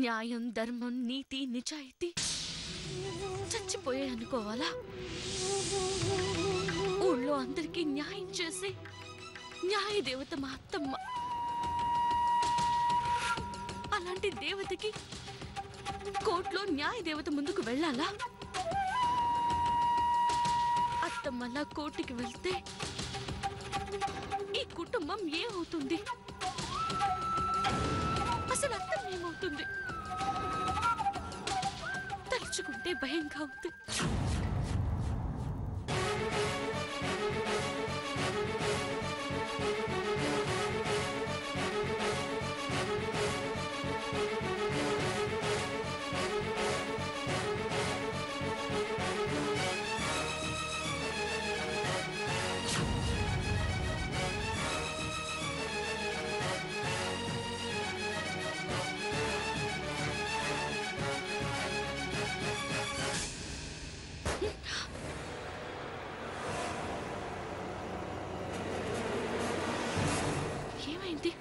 న్యాయం, ధర్మం, నీతి, నిజాయితీ చచ్చిపోయాయి అనుకోవాలా? ఊళ్ళో అందరికీ న్యాయం చేసి న్యాయ దేవత మా అత్తమ్మ. అలాంటి దేవతకి కోర్టులో న్యాయ దేవత ముందుకు వెళ్ళాలా? అత్తమ్మలా కోర్టుకి వెళ్తే ఈ కుటుంబం ఏమవుతుంది? అసలు అత్తమ్మ ఏమవుతుంది? తలుచుకుంటే భయంగా ఉంది. ఏమైంది?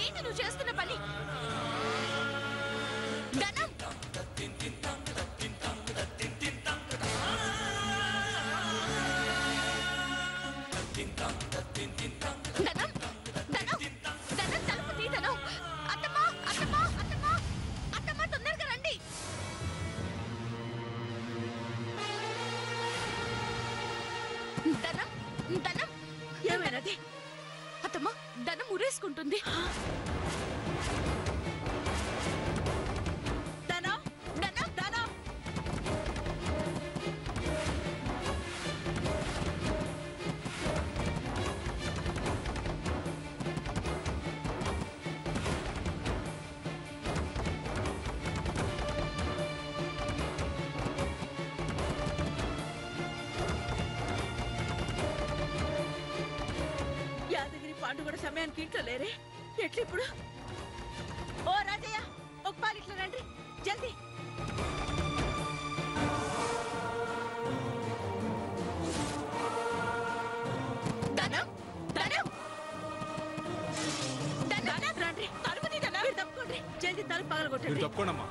ఏంటి నువ్వు చేస్తున్న పని? ఏమైనది? అత్తమ్మ, ధనం ఉరేసుకుంటుంది. పాండు కూడా సమయానికి ఇంట్లో లేరే, ఎట్లిప్పుడు? ఓ రాజయ్య, ఒక పాలు ఇట్లా రండి జల్దీ. రండి, తలుపు తీయండి. మీరు తప్పుకోండి, జల్దీ తలుపు పగలగొట్టండి. తప్పుకోండమ్మా.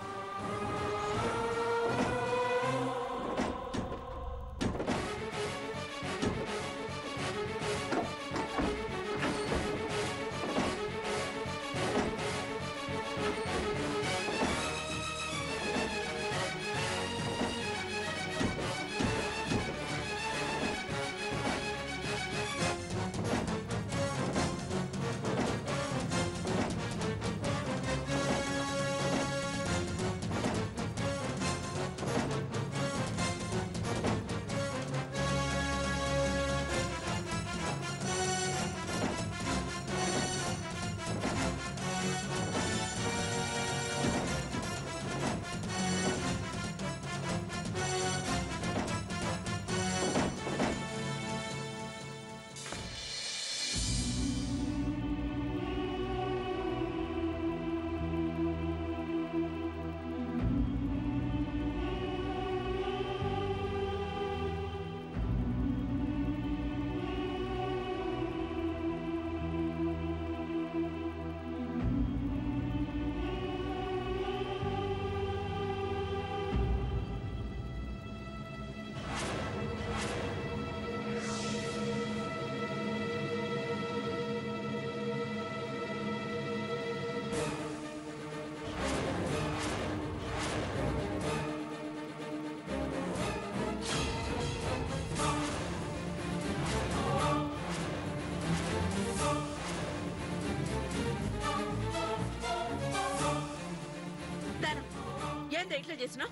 ఇట్లా చేసినా?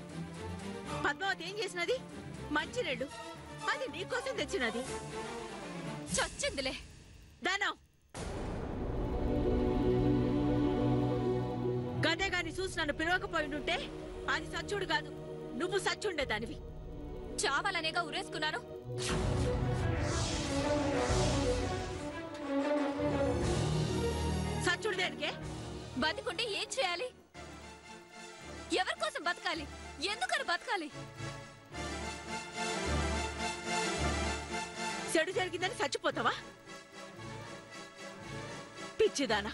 పద్మావతి ఏం చేసినది? మంచినీళ్ళు, అది నీకోసం తెచ్చినది. చచ్చిందిలే దానం. గదే గాని చూసి నన్ను పిలవకపోయిండుంటే అది సచ్చుడు కాదు, నువ్వు సచ్చుండేదానివి. చావాలనేగా ఉరేసుకున్నాను. సచ్చుడు దేనికే? బతికుంటే ఏం చేయాలి? ఎవరి కోసం బతకాలి? ఎందుకని బతకాలి? చెడు జరిగిందని చచ్చిపోతావా? పిచ్చిదానా,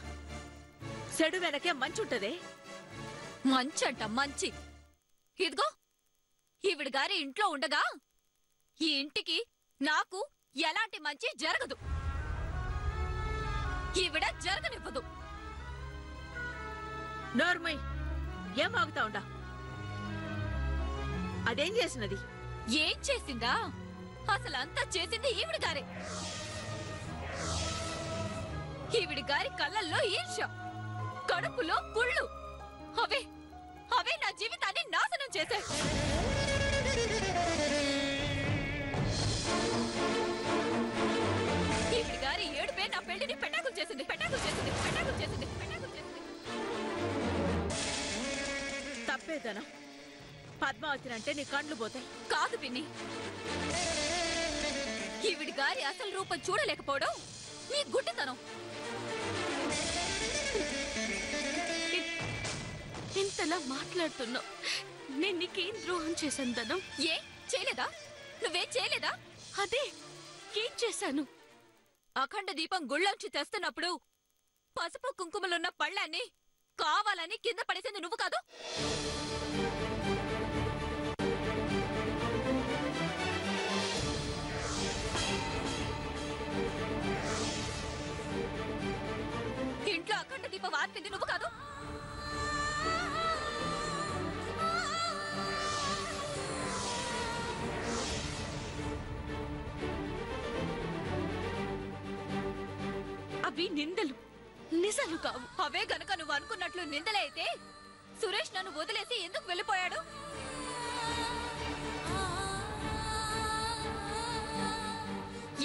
చెడు వెనకే మంచుంటదే. మంచంట మంచి. ఇదిగో ఈవిడ గారి ఇంట్లో ఉండగా ఈ ఇంటికి నాకు ఎలాంటి మంచి జరగదు. ఈవిడ జరగనివ్వదు. నోర్మై, ఏం ఆగుతా ఉండా? అదేం చేసినది? ఏం చేసిందా? అసలు అంతా చేసింది ఈవిడ గారే. ఈవిడి గారి కళ్ళల్లో ఈర్ష్య, కడుపులో కుళ్ళు. అవే అవే నా జీవితాన్ని నాశనం చేశాయి. ఈవిడి గారి ఏడుపే నా పెళ్లిని పెటాకులు చేసింది. తప్పేదనా? పద్మావతినంటే నీ కండ్లు పోతాయి. కాదు పిన్ని, ఈవిడి గారి అసలు రూపం చూడలేకపోవడం నీ గుడ్డితనం. ఇంతలా మాట్లాడుతున్నావు, నేను నీకేం ద్రోహం చేశాను ధనం? ఏ చేయలేదా? నువ్వేం చేయలేదా? అదే ఏం చేశాను? అఖండ దీపం గుళ్ళొంచి తెస్తున్నప్పుడు పసుపు కుంకుమలున్న పళ్ళాన్ని కావాలని కింద పడేసింది నువ్వు కాదు? ఇంట్లో అఖండ దీపం ఆర్పింది నువ్వు కాదు? అవి నిందలు, నిజాలు కావు. అవే గనుక నువ్వు అనుకున్నట్లు నిందలే అయితే సురేష్ నన్ను వదిలేసి ఎందుకు వెళ్ళిపోయాడు?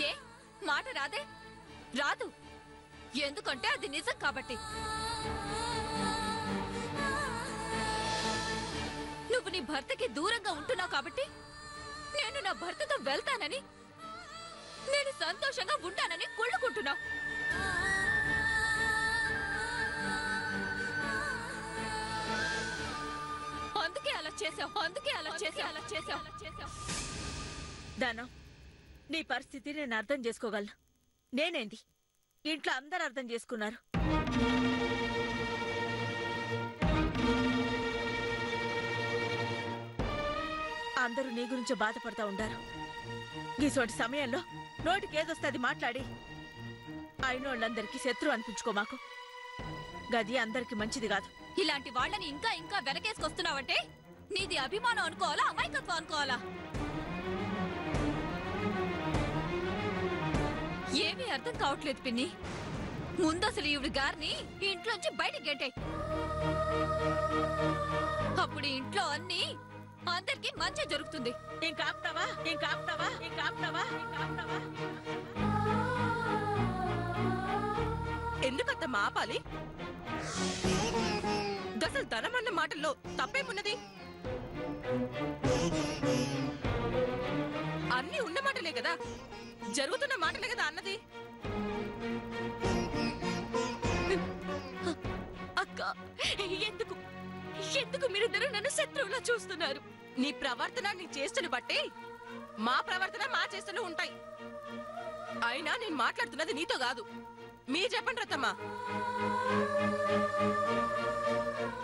ఏ మాట రాదే? రాదు, ఎందుకంటే అది నిజం కాబట్టి. నువ్వు నీ భర్తకి దూరంగా ఉంటున్నావు కాబట్టి నేను నా భర్తతో వెళ్తానని, నేను సంతోషంగా ఉంటానని కుళ్ళుకుంటున్నావు. అందుకే అలా చేసావు. దానం, నీ పరిస్థితి నేను అర్థం చేసుకోగలను. నేనేంది, ఇంట్లో అందరు అర్థం చేసుకున్నారు. అందరూ నీ గురించి బాధపడతా ఉండారు. ఈసోటి సమయంలో నోటికేదొస్తుంది మాట్లాడి అయినోళ్ళందరికీ శత్రు అనిపించుకో మాకు. గది అందరికి మంచిది కాదు. ఇలాంటి వాళ్ళని ఇంకా ఇంకా వెనకేసుకొస్తున్నావంటే నీది అభిమానం అనుకోవాలా, అమాయకత్వం అనుకోవాలా? ఏమీ అర్థం కావట్లేదు పిన్ని. ముందసలు ఈవిడ గారిని ఇంట్లోంచి బయటికి గెంటాయి. అప్పుడు ఇంట్లో అన్ని అందరికి మంచి జరుగుతుంది. ఇంకాపుతావా? ఎందుకత్తమ్మ ఆపాలి? అసలు ధనమన్న మాటల్లో తప్పేమున్నది? అన్ని ఉన్న మాటలే కదా, జరుగుతున్న మాటలే కదా అన్నది. అక్క, ఎందుకు మీరిద్దరూ నన్ను శత్రువులా చూస్తున్నారు? నీ ప్రవర్తన, నీ చేష్టలు బట్టి మా ప్రవర్తన, మా చేష్టలు ఉంటాయి. అయినా నేను మాట్లాడుతున్నది నీతో కాదు. మీరు చెప్పండి రత్తమ్మ,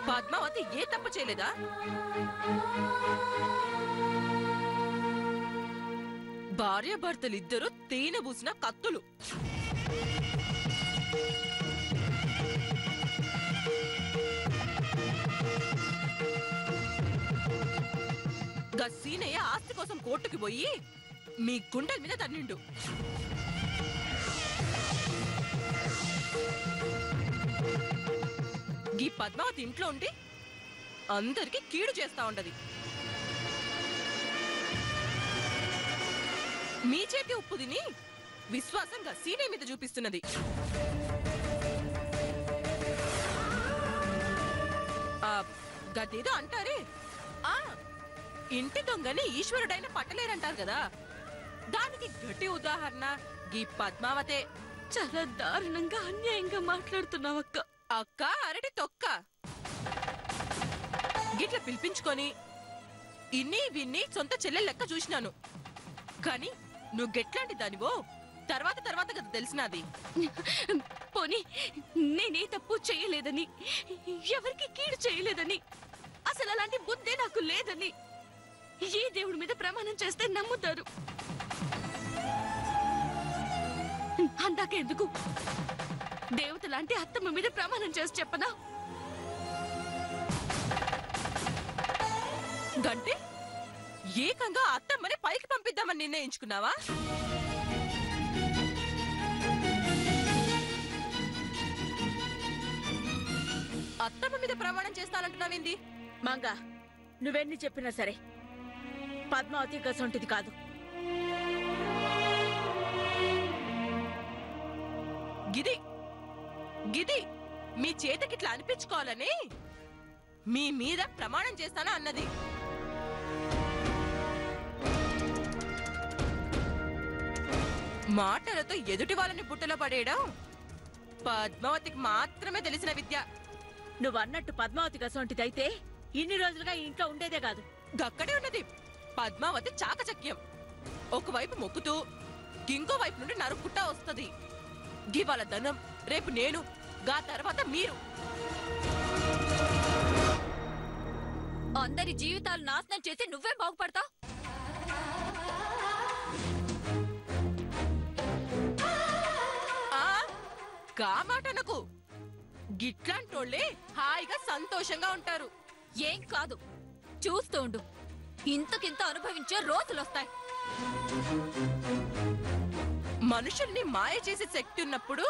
పద్మావతి ఏ తప్పు చేయలేదా? భార్యాభర్తలిద్దరూ తేనె పూసిన కత్తులు. సీనయ్య ఆస్తి కోసం కోర్టుకి పోయి మీ గుండెల మీద తన్నిండు. ఈ పద్మావతి ఇంట్లో ఉండి అందరికి కీడు చేస్తా ఉండది. మీ చేతి ఉప్పు తిని విశ్వాసంగా సీనయ్య మీద చూపిస్తున్నది. గదేదో అంటారే, ఇంటి దొంగని ఈశ్వరుడైన పట్టలేరంటారు కదా, దానికి గట్టి ఉదాహరణ ఈ పద్మావతే. చాలా దారుణంగా అన్యాయంగా మాట్లాడుతున్నావక్క. అక్క అరటి తొక్క గిట్ల పిలిపించుకొని ఇన్ని విన్ని సొంత చెల్లెలు లెక్క చూసినాను. కాని నువ్వు గెట్లాంటి దానివో తర్వాత తర్వాత కదా తెలిసినది. పోనీ నేనే తప్పు చేయలేదని, ఎవరికి కీడు చేయలేదని, అసలు అలాంటి బుద్ధే నాకు లేదని ఏ దేవుడి మీద ప్రమాణం చేస్తే నమ్ముతారు? అందాకెందుకు దేవత లాంటి అత్తమ్మ మీద ప్రమాణం చేసి చెప్పనా? గంటే ఏకంగా అత్తమ్మని పైకి పంపిద్దామని నిర్ణయించుకున్నావా? అత్తమ్మ మీద ప్రమాణం చేస్తానంటున్నావేంది? మంగ, నువ్వెన్ని చెప్పినా సరే పద్మావతి గసొంటిది కాదు. గిది గిది మీ చేతకిట్లా అనిపించుకోవాలని మీ మీద ప్రమాణం చేస్తానా అన్నది. మాటలతో ఎదుటి వాళ్ళని బుట్టలో పడేయడం పద్మావతికి మాత్రమే తెలిసిన విద్య. నువ్వన్నట్టు పద్మావతి గసొంటిదైతే ఇన్ని రోజులుగా ఈ ఇంట్లో ఉండేదే కాదు. గక్కడే ఉన్నది పద్మావతి చాకచక్యం. ఒకవైపు మొక్కుతూ ఇంకో వైపు నుండి నరుక్కుంటా వస్తది. గివాళ ధనం, రేపు నేను, గా తర్వాత మీరు. అందరి జీవితాలు నాశనం చేసి నువ్వే బాగుపడతావు. గా మాట నాకు. గిట్లాంటోళ్ళే హాయిగా సంతోషంగా ఉంటారు. ఏం కాదు, చూస్తూ ఉండు, ఇంతకింత అనుభవించే రోజులొస్తాయి. మనుషుల్ని మాయ చేసే శక్తి ఉన్నప్పుడు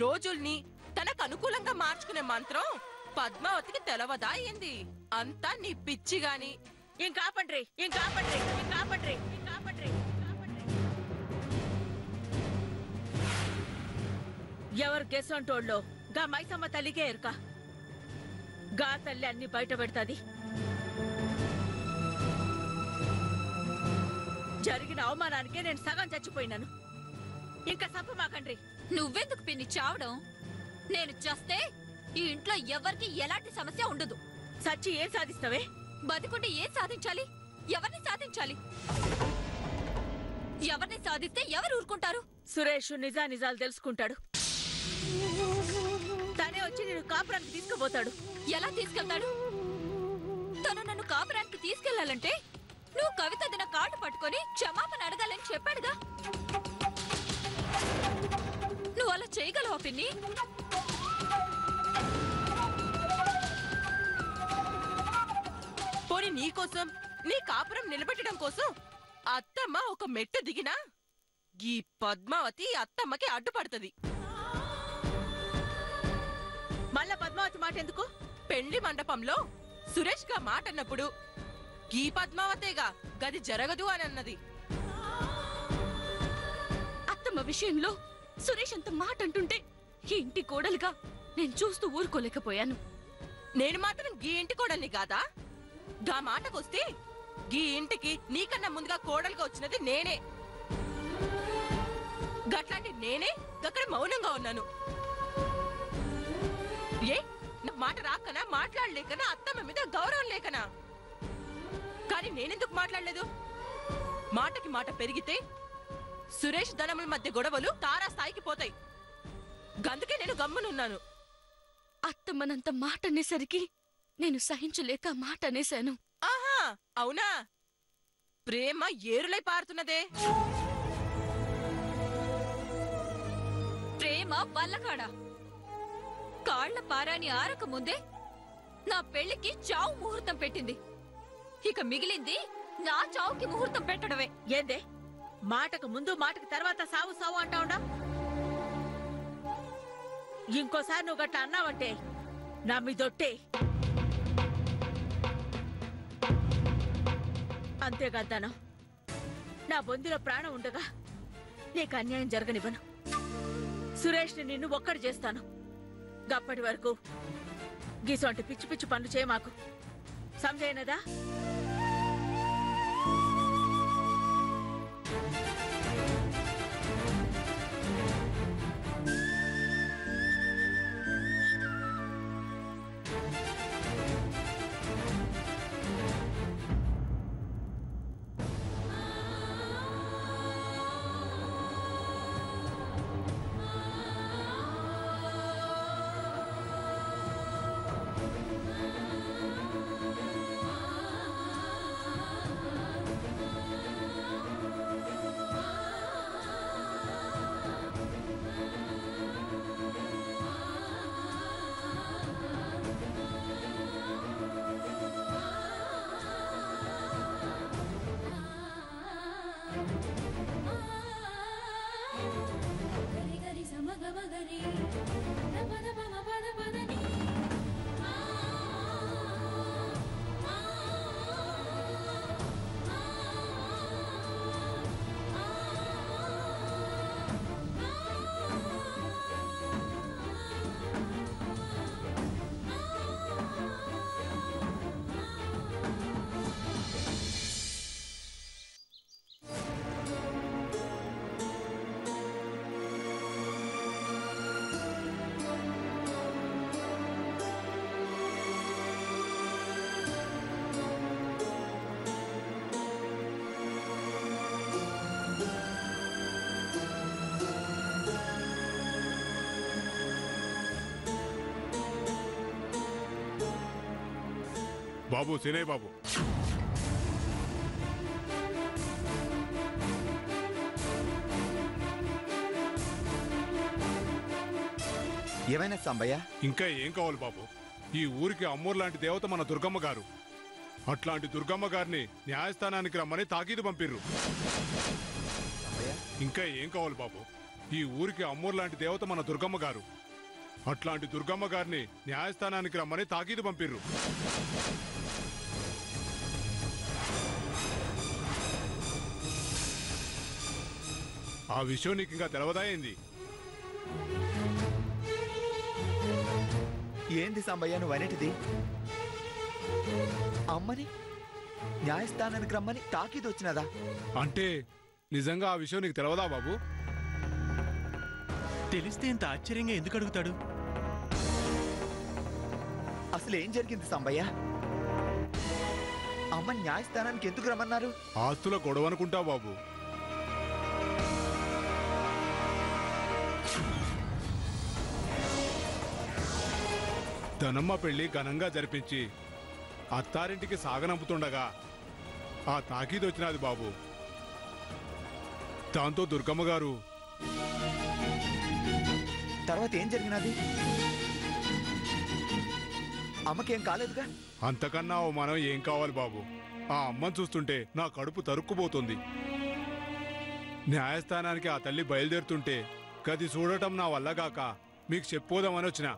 రోజుల్ని తనకు అనుకూలంగా మార్చుకునే మంత్రం పద్మావతికి తెలవదా ఏంది? అంతా నీ పిచ్చి గాని. ఇంకాపండ్రి, ఇంకాపండ్రి, ఇంకాపండ్రి, ఇంకాపండ్రి. ఎవరు గెసొంటోళ్ళో గా మైసమ్మ తల్లికే ఎరుక. గా తల్లి అన్ని బయట పెడతాది. జరిగిన అవమానానికే నేను సగం చచ్చిపోయినాను. ఇంకా సంపమాకండ్రి. నువ్వెందుకు పిన్ని చావడం? నేను చస్తే ఈ ఇంట్లో ఎవరికి ఎలాంటి సమస్య ఉండదు. సచ్చి ఏం సాధిస్తావే? బతికుంటే ఏం సాధించాలి? ఎవరిని సాధించాలి? ఎవరిని సాధిస్తే ఎవరు ఊరుకుంటారు? సురేష్ నిజాలు తెలుసుకుంటాడు. తనే వచ్చి నేను కాపురానికి తీసుకుపోతాడు. ఎలా తీసుకెళ్తాడు? తను నన్ను కాపురానికి తీసుకెళ్లాలంటే నువ్వు కవిత దిన కాళ్ళు పట్టుకొని క్షమాపణ అడగాలని చెప్పాడుగా. నువ్వు అలా చేయగలవా పిన్ని? పోనీ నీకోసం, నీ కాపురం నిలబెట్టడం కోసం అత్తమ్మ ఒక మెట్టు దిగినా ఈ పద్మావతి అత్తమ్మకి అడ్డుపడుతుంది. మళ్ళా పద్మావతి మాట ఎందుకు? పెండ్లి మండపంలో సురేష్ గా మాట అన్నప్పుడు ఈ పద్మావతేగా గది జరగదు అని అన్నది. అత్తమ్మ విషయంలో సురేష్ అంత మాట అంటుంటే ఈ ఇంటి కోడలుగా నేను చూస్తూ ఊరుకోలేకపోయాను. నేను మాత్రం గీ ఇంటి కోడల్ని కాదా? గా మాటకొస్తే గీ ఇంటికి నీకన్నా ముందుగా కోడలుగా వచ్చినది నేనే. గట్లాంటి నేనే గక్కడ మౌనంగా ఉన్నాను. ఏ నా మాట రాకనా, మాట్లాడలేకనా, అత్తమ్మ మీద గౌరవం లేకనా? కానీ నేనెందుకు మాట్లాడలేదు? మాటకి మాట పెరిగితే సురేష్ ధనముల మధ్య గొడవలు తారా స్థాయికి పోతాయి. గందుకే నేను గమ్మునున్నాను. అత్తమ్మనంత మాట అనేసరికి నేను సహించలేక మాట అనేశాను. ఆహా, అవునా? ప్రేమ ఏరులై పారుతున్నదే. ప్రేమ వల్లకాడ కాళ్ల పారాని ఆరక ముందే నా పెళ్లికి చావు ముహూర్తం పెట్టింది. ఇక మిగిలింది నా చావుకి ముహూర్తం పెట్టడమే. ఏందే మాటకు ముందు మాటకు తర్వాత సావు సావు అంటా ఉండా? ఇంకోసారి నువ్వు గట్లా అన్నావంటే నా మీదొట్టే. అంతేకాదాను, నా బొందిలో ప్రాణం ఉండగా నీకు అన్యాయం జరగనివ్వను. సురేష్ని నిన్ను ఒక్కడి చేస్తాను. గప్పటి వరకు గీసొంటి పిచ్చి పిచ్చి పనులు చేయమాకు. సంజయనదా? బాబు సినయ్ బాబు, ఏమైనా సంబయ్య? ఇంకా ఏం కావాలి బాబు? ఈ ఊరికి అమ్మోరు లాంటి దేవత మన దుర్గమ్మ గారు. అట్లాంటి దుర్గమ్మ గారిని న్యాయస్థానానికి రమ్మని తాకీదు పంపిర్రు. ఇంకా ఏం కావాలి బాబు? ఈ ఊరికి అమ్మోరు లాంటి దేవత మన దుర్గమ్మ గారు. అట్లాంటి దుర్గమ్మ గారిని న్యాయస్థానానికి రమ్మని తాకీదు పంపిర్రు. ఆ విషయం నీకు ఇంకా తెలవదా ఏంది? ఏంది సంబయ్య నువ్వు అనేటిది? అమ్మని న్యాయస్థానానికి రమ్మని తాకీదు వచ్చినదా? అంటే నిజంగా ఆ విషయం నీకు తెలవదా బాబు? తెలిస్తే ఇంత ఆశ్చర్యంగా ఎందుకు అడుగుతాడు? అసలు ఏం జరిగింది సంబయ్య? అమ్మని న్యాయస్థానానికి ఎందుకు రమ్మన్నారు? ఆస్తుల గొడవ అనుకుంటా బాబు. ధనమ్మ పెళ్లి ఘనంగా జరిపించి అత్తారింటికి సాగనంపుతుండగా ఆ తాకీదు వచ్చినది బాబు. దాంతో దుర్గమ్మ గారు తర్వాత ఏం జరిగినది? అమ్మకేం కాలేదుగా? అంతకన్నా అవమానం ఏం కావాలి బాబు? ఆ అమ్మని చూస్తుంటే నా కడుపు తరుక్కుపోతుంది. న్యాయస్థానానికి ఆ తల్లి బయలుదేరుతుంటే గది చూడటం నా వల్లగాక మీకు చెప్పోదామని వచ్చిన.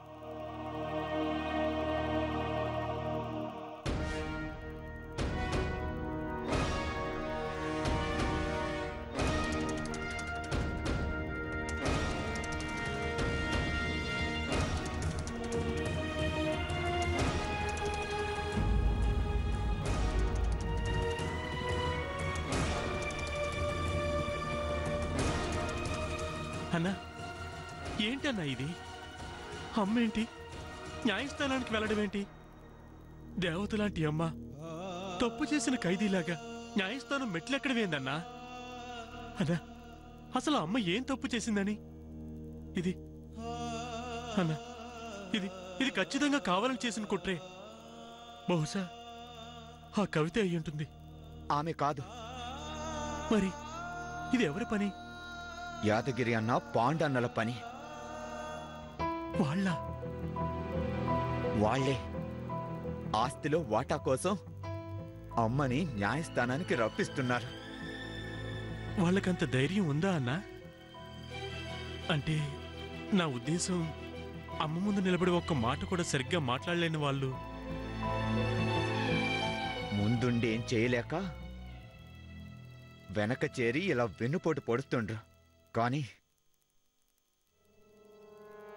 అన్నా, ఏంటన్నా ఇది? అమ్మేంటి న్యాయస్థానానికి వెళ్ళడమేంటి? దేవతలాంటి అమ్మ తప్పు చేసిన ఖైదీలాగా న్యాయస్థానం మెట్లెక్కడమేందన్నా? అన్నా, అసలు అమ్మ ఏం తప్పు చేసిందని? ఇది అన్నా, ఇది ఖచ్చితంగా కావాలని చేసిన కుట్రే. బహుశా ఆ కవిత అయి ఉంటుంది. ఆమె కాదు. మరి ఇది ఎవరి పని? యాదగిరి అన్న పాండన్నల పని. వాళ్లే ఆస్తిలో వాటా కోసం అమ్మని న్యాయస్థానానికి రప్పిస్తున్నారు. వాళ్ళకంత ధైర్యం ఉందా అన్నా? అంటే నా ఉద్దేశం, అమ్మ ముందు నిలబడి ఒక్క మాట కూడా సరిగ్గా మాట్లాడలేని వాళ్ళు ముందుండి ఏం చేయలేక వెనక చేరి ఇలా వెన్నుపోటు పొడుస్తుండ్రు. కానీ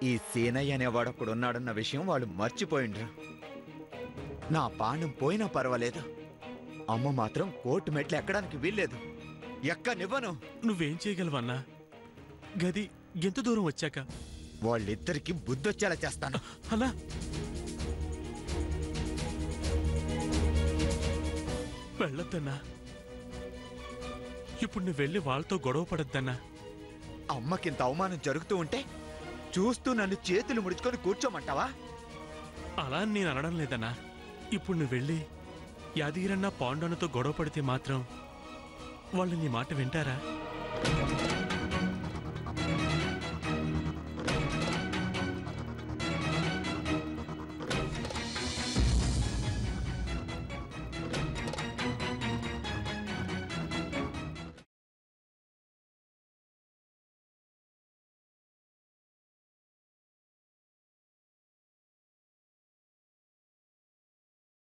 ఈ సీనయ్య అనేవాడొక్కడున్నాడన్న విషయం వాళ్ళు మర్చిపోయిండ్రు. నా ప్రాణం పోయినా పర్వాలేదు, అమ్మ మాత్రం కోర్టు మెట్లు ఎక్కడానికి వీల్లేదు. ఎక్కనివ్వను. నువ్వేం చేయగలవన్నా? గది ఎంత దూరం వచ్చాక వాళ్ళిద్దరికి బుద్ధొచ్చేలా చేస్తాను. అన్నా, వెళ్ళొద్దన్నా. ఇప్పుడు నువ్వు వెళ్ళి వాళ్ళతో గొడవ పడొద్దన్నా. అమ్మకింత అవమానం జరుగుతూ ఉంటే చూస్తూ నన్ను చేతులు ముడుచుకొని కూర్చోమంటావా? అలా అని నేను అనడం లేదన్నా. ఇప్పుడు నువ్వు వెళ్ళి యాదగిరన్న పాండవనతో గొడవ పడితే మాత్రం వాళ్ళు నీ మాట వింటారా?